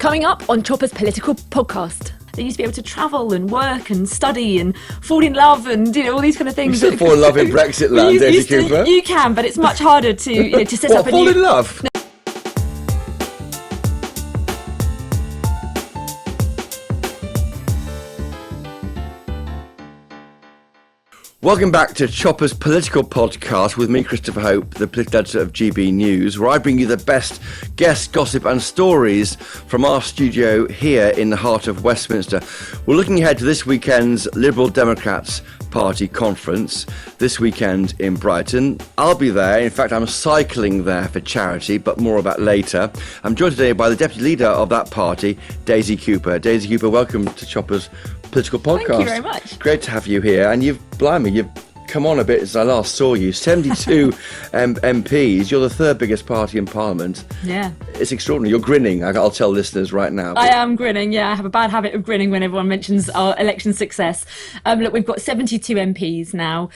Coming up on Chopper's Political Podcast. They used to be able to travel and work and study and fall in love and, you know, all these kind of things. You still fall in love in Brexit land, Daisy Cooper? You can, but it's much harder to, you know, to set up a fall new... in love? Welcome back to Chopper's Political Podcast with me, Christopher Hope, the political editor of GB News, where I bring you the best guests, gossip and stories from our studio here in the heart of Westminster. We're looking ahead to this weekend's Liberal Democrats Party conference this weekend in Brighton. I'll be there. In fact, I'm cycling there for charity, but more about later. I'm joined today by the deputy leader of that party, Daisy Cooper. Daisy Cooper, welcome to Chopper's Political Podcast. Thank you very much. Great to have you here. And you've come on a bit since I last saw you. 72 MPs. You're the third biggest party in Parliament. Yeah. It's extraordinary. You're grinning. I'll tell listeners right now. I am grinning, yeah. I have a bad habit of grinning when everyone mentions our election success. Look, we've got 72 MPs now.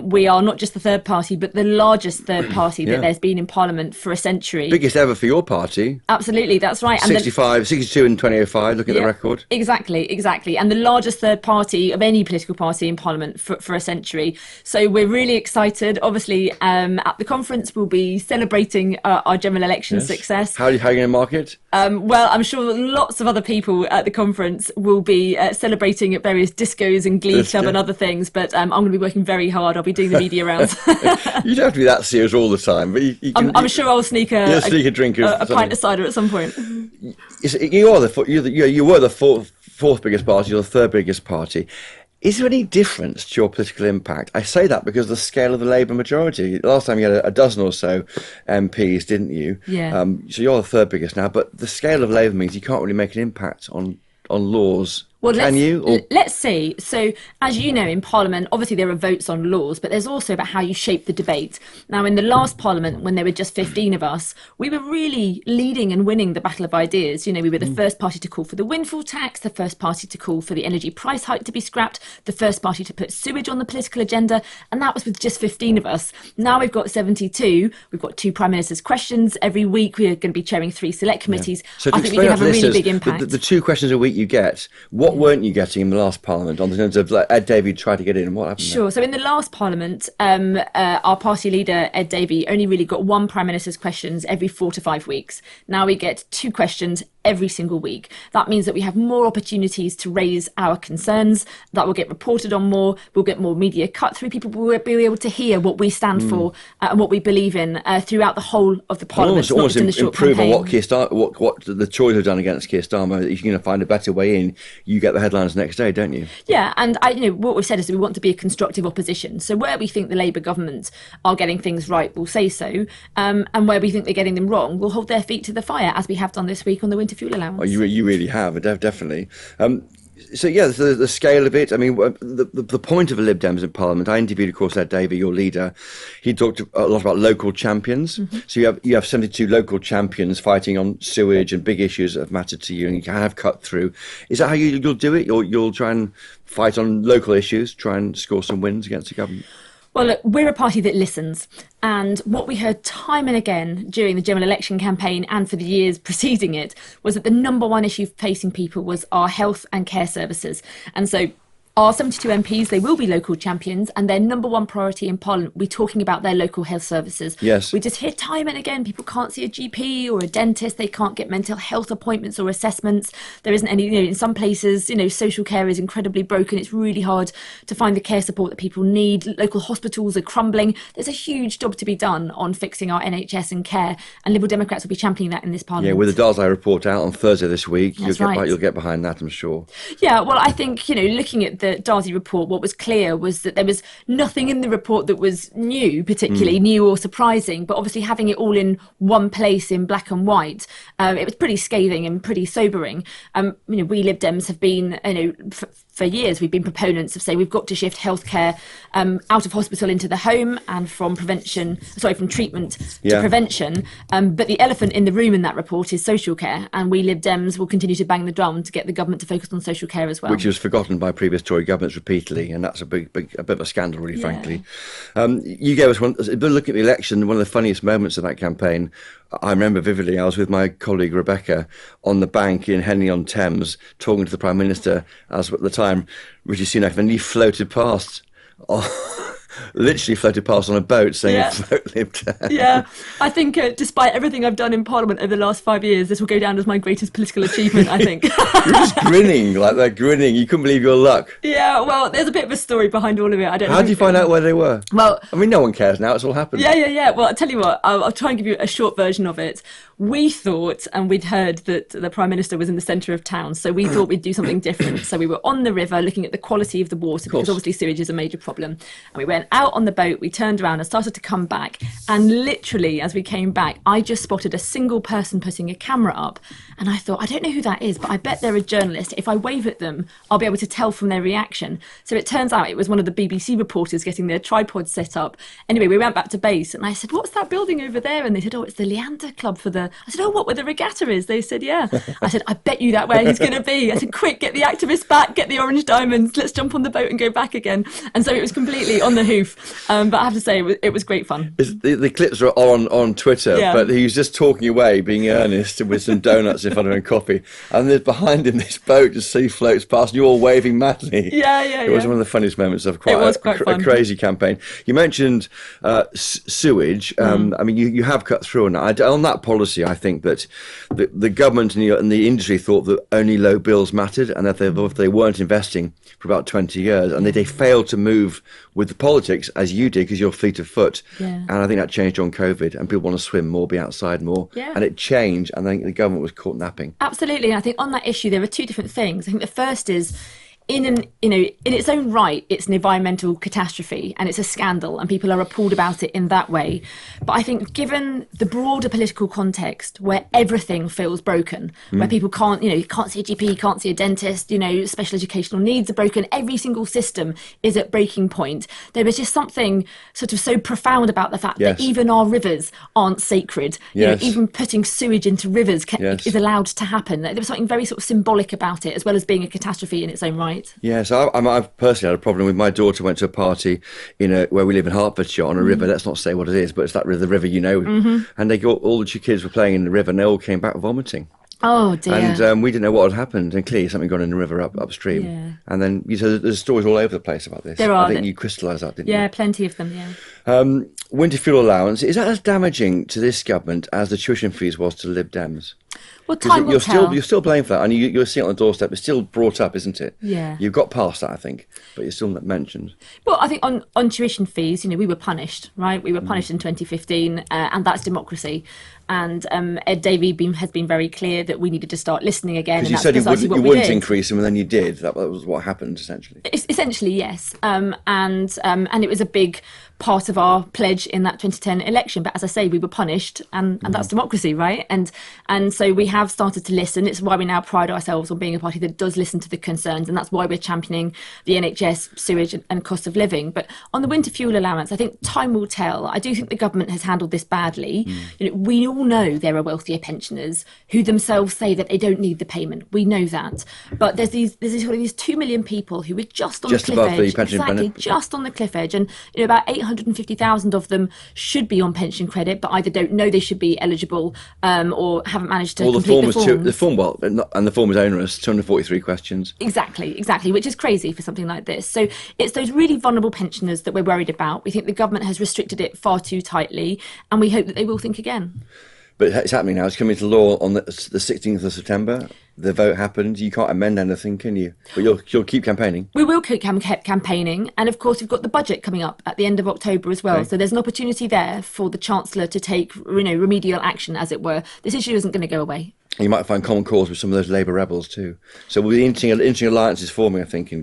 We are not just the third party, but the largest third party that there's been in Parliament for a century. Biggest ever for your party. Absolutely, that's right. And 62 in 2005, look at the record. Exactly. And the largest third party of any political party in Parliament for a century. So we're really excited. Obviously, at the conference, we'll be celebrating our general election success. How are you going to mark it? Well, I'm sure lots of other people at the conference will be celebrating at various discos and Glee Club and other things, but I'm going to be working very hard. I'll be doing the media rounds. You don't have to be that serious all the time, but I'm sure I'll sneak a drink a pint of cider at some point. You were the fourth biggest party, you're the third biggest party. Is there any difference to your political impact? I say that because of the scale of the Labour majority. Last time you had a dozen or so MPs, didn't you? Yeah. So you're the third biggest now, but the scale of Labour means you can't really make an impact on laws. Well, can you? Let's see. So, as you know, in Parliament, obviously there are votes on laws, but there's also about how you shape the debate. Now, in the last Parliament, when there were just 15 of us, we were really leading and winning the battle of ideas. You know, we were the first party to call for the windfall tax, the first party to call for the energy price hike to be scrapped, the first party to put sewage on the political agenda, and that was with just 15 of us. Now we've got 72. We've got 2 Prime Minister's questions every week. We're going to be chairing 3 select committees. So I think we can have a really big impact. The 2 questions a week you get, what weren't you getting in the last Parliament on the terms of Ed Davey tried to get in and what happened? Sure. So in the last Parliament, our party leader, Ed Davey, only really got 1 Prime Minister's questions every 4 to 5 weeks. Now we get 2 questions every single week. That means that we have more opportunities to raise our concerns. That will get reported on more. We'll get more media cut through. People will be able to hear what we stand for and what we believe in throughout the whole of the Parliament. Almost improve on what the Tories have done against Keir Starmer. If you're going to find a better way in, you get the headlines next day, don't you? Yeah, and what we've said is that we want to be a constructive opposition. So where we think the Labour government are getting things right, we'll say so, and where we think they're getting them wrong, we'll hold their feet to the fire, as we have done this week on the winter fuel allowance. Oh, you really have, definitely. So the scale of it. I mean, the point of the Lib Dems in Parliament. I interviewed, of course, Ed Davey, your leader. He talked a lot about local champions. So you have 72 local champions fighting on sewage and big issues that have mattered to you, and you can have cut through. Is that how you'll do it? You'll try and fight on local issues, try and score some wins against the government? Well, look, we're a party that listens. And what we heard time and again during the general election campaign and for the years preceding it was that the number one issue facing people was our health and care services. And so our 72 MPs, they will be local champions, and their number one priority in Parliament will be talking about their local health services. Yes. We just hear time and again, people can't see a GP or a dentist, they can't get mental health appointments or assessments. There isn't any, in some places, social care is incredibly broken. It's really hard to find the care support that people need. Local hospitals are crumbling. There's a huge job to be done on fixing our NHS and care, and Liberal Democrats will be championing that in this Parliament. Yeah, with the Darsey report out on Thursday this week, you'll get behind that, I'm sure. Yeah, well, I think, looking at the Darsey report, what was clear was that there was nothing in the report that was new, particularly new or surprising, but obviously having it all in one place in black and white, it was pretty scathing and pretty sobering. We Lib Dems have been, for years, we've been proponents of saying we've got to shift healthcare out of hospital into the home and from treatment to prevention. But the elephant in the room in that report is social care, and we Lib Dems will continue to bang the drum to get the government to focus on social care as well. Which was forgotten by previous Tory Tory governments repeatedly, and that's a bit of a scandal, really, frankly. You gave us looking at the election, one of the funniest moments of that campaign. I remember vividly, I was with my colleague Rebecca on the bank in Henley-on-Thames talking to the Prime Minister, as at the time, Rishi Sunak, and he floated past. Literally floated past on a boat saying vote Lib Dem. Yeah, I think despite everything I've done in Parliament over the last 5 years, this will go down as my greatest political achievement, I think. You're just grinning, like they're grinning. You couldn't believe your luck. Yeah, well, there's a bit of a story behind all of it. I don't know. How did you find out where they were? Well, I mean, no one cares now. It's all happened. Yeah. Well, I'll tell you what, I'll try and give you a short version of it. We thought, and we'd heard that the Prime Minister was in the centre of town, so we thought we'd do something different. So we were on the river looking at the quality of the water, because obviously sewage is a major problem. And we went out on the boat, we turned around and started to come back. And literally, as we came back, I just spotted a single person putting a camera up. And I thought, I don't know who that is, but I bet they're a journalist. If I wave at them, I'll be able to tell from their reaction. So it turns out it was one of the BBC reporters getting their tripod set up. Anyway, we went back to base and I said, what's that building over there? And they said, oh, it's the Leander Club for the... I said, oh, what, where the regatta is? They said, yeah. I said, I bet you that where he's going to be. I said, quick, get the activists back, get the orange diamonds, let's jump on the boat and go back again. And so it was completely on the hoof. But I have to say, it was great fun. The clips are on Twitter, but he was just talking away, being earnest, with some donuts in front of him and coffee. And there's behind him this boat just floats past, and you're all waving madly. Yeah. It was one of the funniest moments of quite a crazy campaign. You mentioned sewage. I mean, you have cut through on that. On that policy, I think that the government and the industry thought that only low bills mattered, and that if they weren't investing for about 20 years, and they failed to move with the politics, as you did, because you're fleet of foot. And I think that changed on COVID, and people want to swim more, be outside more. And it changed, and I think the government was caught napping. Absolutely. And I think on that issue, there are two different things. I think the first is, in its own right, it's an environmental catastrophe and it's a scandal and people are appalled about it in that way. But I think given the broader political context where everything feels broken, where people can't see a GP, can't see a dentist, special educational needs are broken, every single system is at breaking point. There is just something sort of so profound about the fact that even our rivers aren't sacred. Even putting sewage into rivers is allowed to happen. There was something very sort of symbolic about it, as well as being a catastrophe in its own right. Yes, I've personally had a problem with my daughter. Went to a party where we live in Hertfordshire on a river. Let's not say what it is, but it's the river and they got all the kids were playing in the river and they all came back vomiting. Oh dear. And we didn't know what had happened, and clearly something gone in the river upstream. And then there's stories all over the place about this. There are. I think you crystallised that, didn't you? Yeah, plenty of them, Winter fuel allowance, is that as damaging to this government as the tuition fees was to Lib Dems? Well, time will tell. You're still playing for that, and you're seeing it on the doorstep. It's still brought up, isn't it? Yeah. You've got past that, I think, but you're still not mentioned. Well, I think on tuition fees, we were punished, right? We were punished in 2015, and that's democracy. And Ed Davey has been very clear that we needed to start listening again. Because you said you wouldn't increase them, and then you did. That was what happened, essentially. Essentially, yes. And it was a big part of our pledge in that 2010 election. But as I say, we were punished, and that's democracy, right? And so we have started to listen. It's why we now pride ourselves on being a party that does listen to the concerns, and that's why we're championing the NHS, sewage and cost of living. But on the winter fuel allowance, I think time will tell. I do think the government has handled this badly. We all know there are wealthier pensioners who themselves say that they don't need the payment. We know that. But there's these 2 million people who are just on the cliff edge. Exactly, just on the cliff edge. And about 850,000 of them should be on pension credit, but either don't know they should be eligible or haven't managed to complete the forms. The form was onerous, 243 questions. Exactly, which is crazy for something like this. So it's those really vulnerable pensioners that we're worried about. We think the government has restricted it far too tightly, and we hope that they will think again. But it's happening now. It's coming into law on the 16th of September. The vote happened. You can't amend anything, can you? But you'll keep campaigning. We will keep campaigning. And of course, we've got the budget coming up at the end of October as well. Okay. So there's an opportunity there for the Chancellor to take remedial action, as it were. This issue isn't going to go away. You might find common cause with some of those Labour rebels too. So we'll be interesting alliances forming, I think, in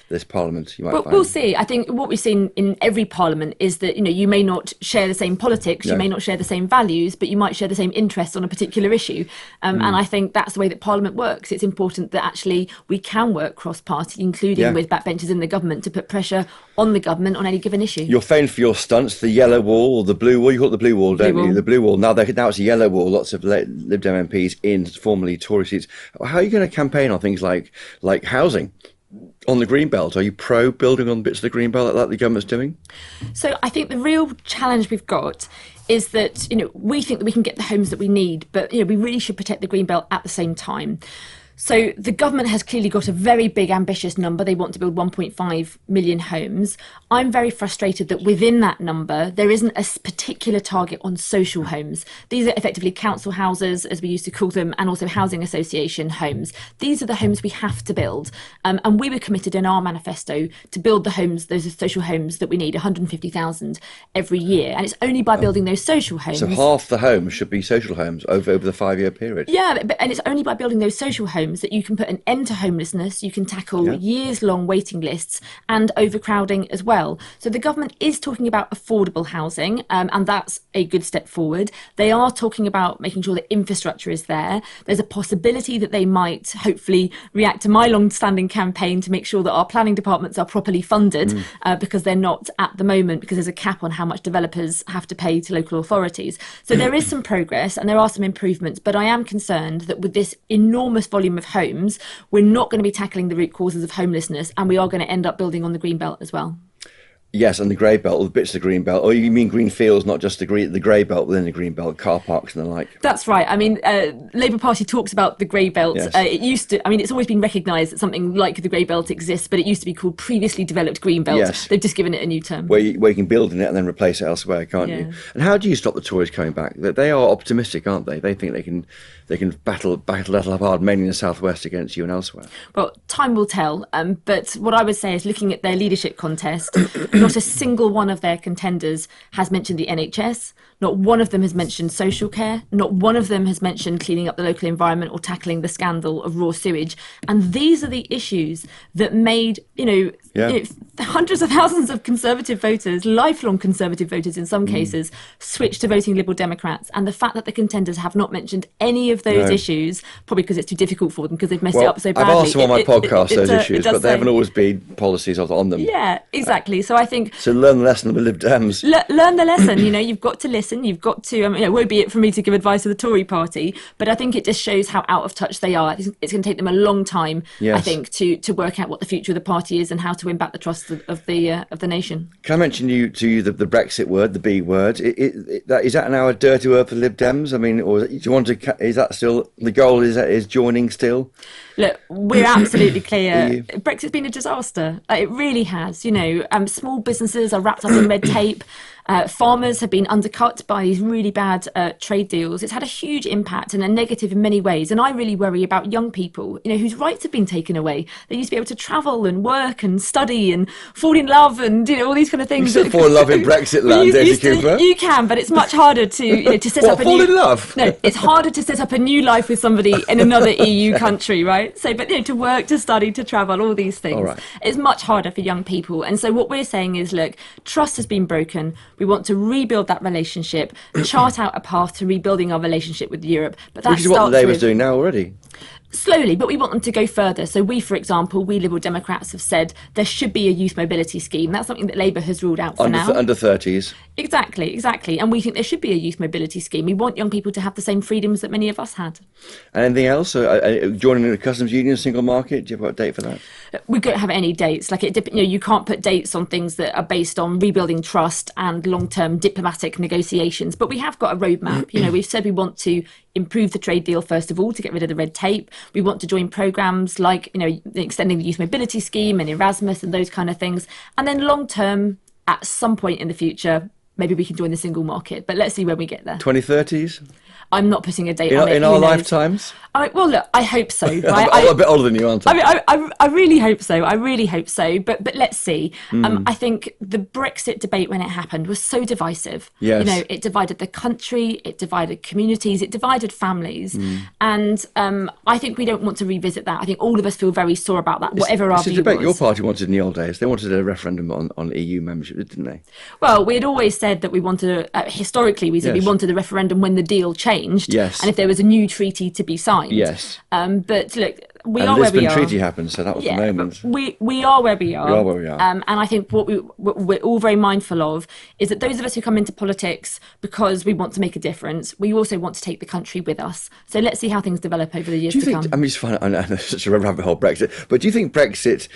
this Parliament. We'll see. I think what we've seen in every Parliament is that you may not share the same politics, you may not share the same values, but you might share the same interests on a particular issue. And I think that's the way that Parliament works. It's important that actually we can work cross-party, including with backbenchers in the government, to put pressure on the government on any given issue. You're famed for your stunts, the yellow wall or the blue wall. You call it the blue wall, don't you? The blue wall. Now it's a yellow wall. Lots of Lib Dem MPs in formerly Tory seats. How are you going to campaign on things like housing? on the green belt? Are you pro building on bits of the green belt like the government's doing? So I think the real challenge we've got is that, we think that we can get the homes that we need, but, we really should protect the green belt at the same time. So the government has clearly got a very big, ambitious number. They want to build 1.5 million homes. I'm very frustrated that within that number, there isn't a particular target on social homes. These are effectively council houses, as we used to call them, and also housing association homes. These are the homes we have to build. And we were committed in our manifesto to build the homes, those social homes that we need, 150,000 every year. And it's only by building those social homes. So half the homes should be social homes over the 5-year period. Yeah, and it's only by building those social homes that you can put an end to homelessness, you can tackle years-long waiting lists and overcrowding as well. So the government is talking about affordable housing, and that's a good step forward. They are talking about making sure that infrastructure is there. There's a possibility that they might hopefully react to my long-standing campaign to make sure that our planning departments are properly funded, because they're not at the moment, because there's a cap on how much developers have to pay to local authorities. So there is some progress and there are some improvements, but I am concerned that with this enormous volume of homes, we're not going to be tackling the root causes of homelessness, and we are going to end up building on the green belt as well. Yes, and the grey belt, or the bits of the green belt. Or you mean green fields, not just the grey belt within the green belt, car parks and the like. That's right. I mean, Labour Party talks about the grey belt. Yes. It used to, it's always been recognised that something like the grey belt exists, but it used to be called previously developed green belt. Yes. They've just given it a new term. Where you can build in it and then replace it elsewhere, can't you? And how do you stop the Tories coming back? They are optimistic, aren't they? They think they can battle hard, mainly in the southwest, against you and elsewhere. Well, time will tell. But what I would say is, looking at their leadership contest, not a single one of their contenders has mentioned the NHS. Not one of them has mentioned social care. Not one of them has mentioned cleaning up the local environment or tackling the scandal of raw sewage. And these are the issues that made, hundreds of thousands of Conservative voters, lifelong Conservative voters in some cases, switch to voting Liberal Democrats. And the fact that the contenders have not mentioned any of those issues, probably because it's too difficult for them, because they've messed it up so badly. I've asked them on my podcast those issues, but there haven't always been policies on them. Yeah, exactly. So I think... So learn the lesson of the Lib Dems. Learn the lesson. You've got to listen. You've got to... it won't be it for me to give advice to the Tory party, but I think it just shows how out of touch they are. It's going to take them a long time, I think, to work out what the future of the party is and how to win back the trust of the nation. Can I mention to you the Brexit word, the B word? Is that now a dirty word for Lib Dems? I mean, or do you want to? Is that still the goal? Is joining still? Look, we're absolutely clear. Brexit's been a disaster. It really has. Small businesses are wrapped up in red tape. Farmers have been undercut by these really bad trade deals. It's had a huge impact and a negative in many ways. And I really worry about young people, whose rights have been taken away. They used to be able to travel and work and study and fall in love and, all these kind of things. You still fall in love in Brexit land, Daisy Cooper? You can, but it's much harder to set up a fall new... in love? No, it's harder to set up a new life with somebody in another EU country, right? So, but to work, to study, to travel, all these things. All right. It's much harder for young people. And so what we're saying is, look, trust has been broken. We want to rebuild that relationship, chart out a path to rebuilding our relationship with Europe. But that Which is what Labour's doing now already. Slowly, but we want them to go further. So we, for example, Liberal Democrats have said there should be a youth mobility scheme. That's something that Labour has ruled out for now. Under 30s. Exactly. And we think there should be a youth mobility scheme. We want young people to have the same freedoms that many of us had. And anything else? Joining the customs union, single market, do you have a date for that? We don't have any dates. You can't put dates on things that are based on rebuilding trust and long-term diplomatic negotiations. But we have got a roadmap. We've said we want to improve the trade deal, first of all, to get rid of the red tape. We want to join programmes like, extending the youth mobility scheme and Erasmus and those kind of things. And then long-term, at some point in the future, maybe we can join the single market. But let's see when we get there. 2030s? I'm not putting a date on it. In our lifetimes? Well, look, I hope so. Right? I'm a bit older than you, aren't I? I really hope so. But let's see. I think the Brexit debate, when it happened, was so divisive. Yes. It divided the country, it divided communities, it divided families. And I think we don't want to revisit that. I think all of us feel very sore about that, whatever our view was. It's a debate your party wanted in the old days. They wanted a referendum on EU membership, didn't they? Well, we had always said that we wanted, historically, we said we wanted a referendum when the deal changed. Yes. And if there was a new treaty to be signed. Yes. But look, we and are where we Lisbon are. Treaty happened, so that was the moment. We are where we are. We are where we are. And I think what we're all very mindful of is that those of us who come into politics because we want to make a difference, we also want to take the country with us. So let's see how things develop over the years to come. I mean, I know it's such a rabbit hole, Brexit, but do you think Brexit,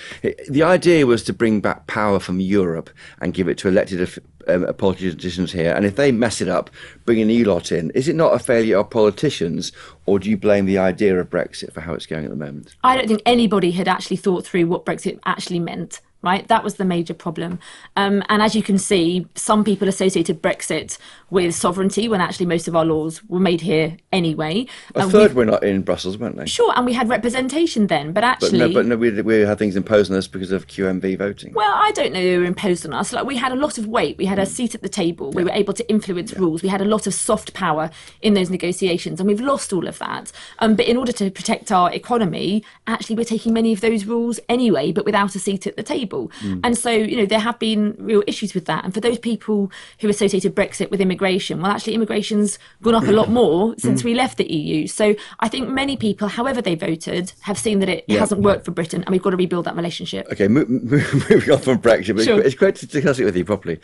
the idea was to bring back power from Europe and give it to elected politicians here, and if they mess it up, bringing you lot in, is it not a failure of politicians, or do you blame the idea of Brexit for how it's going at the moment? I don't think anybody had actually thought through what Brexit actually meant. Right, that was the major problem. And as you can see, some people associated Brexit with sovereignty when actually most of our laws were made here anyway. A third were not in Brussels, weren't they? Sure, and we had representation then, but actually... But no, we had things imposed on us because of QMV voting. Well, I don't know they were imposed on us. Like, we had a lot of weight. We had a seat at the table. We were able to influence rules. We had a lot of soft power in those negotiations, and we've lost all of that. But in order to protect our economy, actually we're taking many of those rules anyway, but without a seat at the table. And so, you know, there have been real issues with that. And for those people who associated Brexit with immigration, well, actually immigration's gone up a lot more since we left the EU. So I think many people, however they voted, have seen that it hasn't worked for Britain, and we've got to rebuild that relationship. Okay, moving on from Brexit, but Sure. it's great to discuss it with you properly.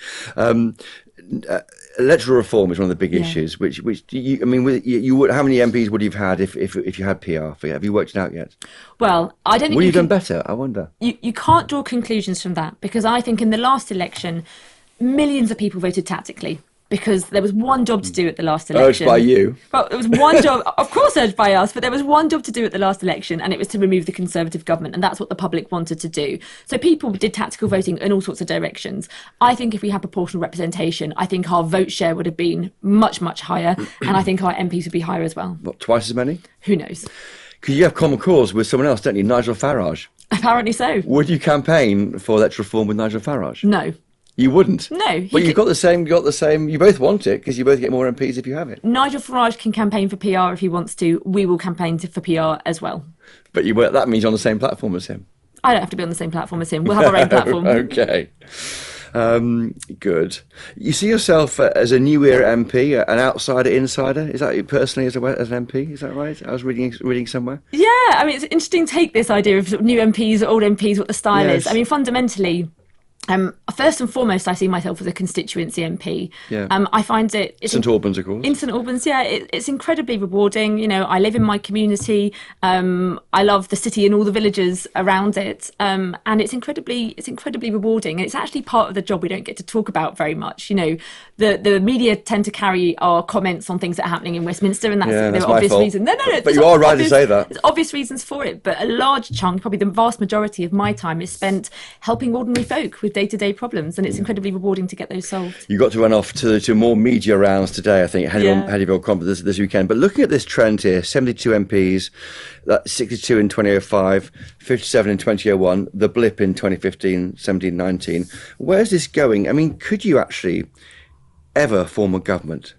Electoral reform is one of the big issues. Which you, I mean, you would, how many MPs would you have had if you had PR for you? Have you worked it out yet? Well, I don't think would you have done better? I wonder. You can't draw conclusions from that, because I think in the last election, millions of people voted tactically. Because there was one job to do at the last election. Urged by you. Well, there was one job, of course urged by us, but there was one job to do at the last election, and it was to remove the Conservative government, and that's what the public wanted to do. So people did tactical voting in all sorts of directions. I think if we had proportional representation, I think our vote share would have been much, much higher, and I think our MPs would be higher as well. What, twice as many? Who knows? Because you have common cause with someone else, don't you? Nigel Farage. Apparently so. Would you campaign for electoral reform with Nigel Farage? No. You wouldn't? No. But you've got the same, you both want it, because you both get more MPs if you have it. Nigel Farage can campaign for PR if he wants to. We will campaign for PR as well. But that means you're on the same platform as him. I don't have to be on the same platform as him. We'll have our own platform. Okay. Good. You see yourself as a new era MP, an outsider, insider? Is that you personally as an MP? Is that right? I was reading somewhere. Yeah, I mean, it's an interesting take, this idea of sort of new MPs, old MPs, what the style is. I mean, fundamentally... first and foremost, I see myself as a constituency MP. Yeah. I find it... St Albans, of course. In St Albans, yeah. It's incredibly rewarding. You know, I live in my community. I love the city and all the villages around it. And it's incredibly rewarding. And it's actually part of the job we don't get to talk about very much. You know, the media tend to carry our comments on things that are happening in Westminster, and that's my obvious fault. reasons. No. But you are right to say that. There's obvious reasons for it. But a large chunk, probably the vast majority of my time is spent helping ordinary folk with day-to-day problems, and it's incredibly rewarding to get those solved. You got to run off to more media rounds today, I think, Haddonfield Conference this weekend. But looking at this trend here, 72 MPs, 62 in 2005, 57 in 2001, the blip in 2015, 17, 19. Where's this going? I mean, could you actually ever form a government?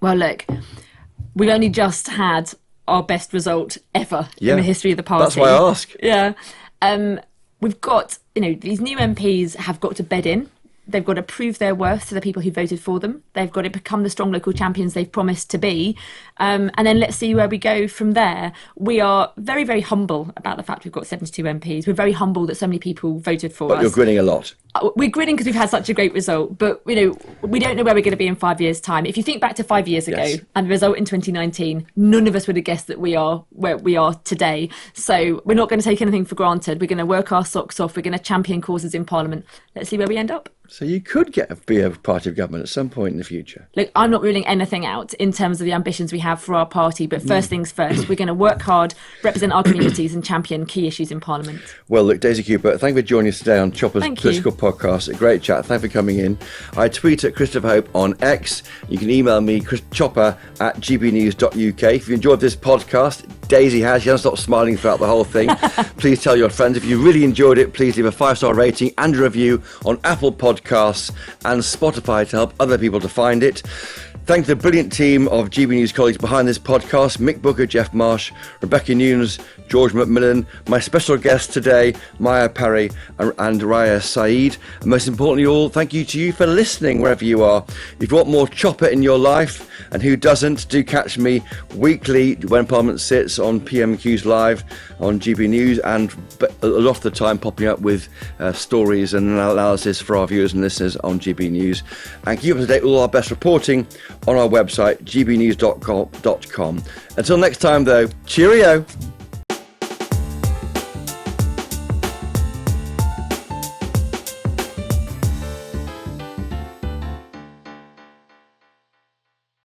Well, look, we only just had our best result ever in the history of the party. That's why I ask. Yeah. We've got, these new MPs have got to bed in. They've got to prove their worth to the people who voted for them. They've got to become the strong local champions they've promised to be. And then let's see where we go from there. We are very, very humble about the fact we've got 72 MPs. We're very humble that so many people voted for us. But you're grinning a lot. We're grinning because we've had such a great result. But, we don't know where we're going to be in 5 years' time. If you think back to 5 years ago and the result in 2019, none of us would have guessed that we are where we are today. So we're not going to take anything for granted. We're going to work our socks off. We're going to champion causes in Parliament. Let's see where we end up. So you could be a party of government at some point in the future. Look, I'm not ruling anything out in terms of the ambitions we have for our party, but first things first, we're going to work hard, represent our communities and champion key issues in Parliament. Well, look, Daisy Cooper, thank you for joining us today on Chopper's Political Podcast. A great chat. Thank you for coming in. I tweet at Christopher Hope on X. You can email me, chopper@gbnews.uk. If you enjoyed this podcast, Daisy has. She hasn't stopped smiling throughout the whole thing. Please tell your friends. If you really enjoyed it, please leave a 5-star rating and a review on Apple Podcasts Podcasts and Spotify to help other people to find it. Thank the brilliant team of GB News colleagues behind this podcast: Mick Booker, Jeff Marsh, Rebecca Nunes, George McMillan, my special guests today, Maya Parry and Raya Saeed. And most importantly all, thank you to you for listening wherever you are. If you want more Chopper in your life, and who doesn't, do catch me weekly when Parliament sits on PMQs Live on GB News, and a lot of the time popping up with stories and analysis for our viewers and listeners on GB News. And keep up to date with all our best reporting on our website, gbnews.com. Until next time though, cheerio!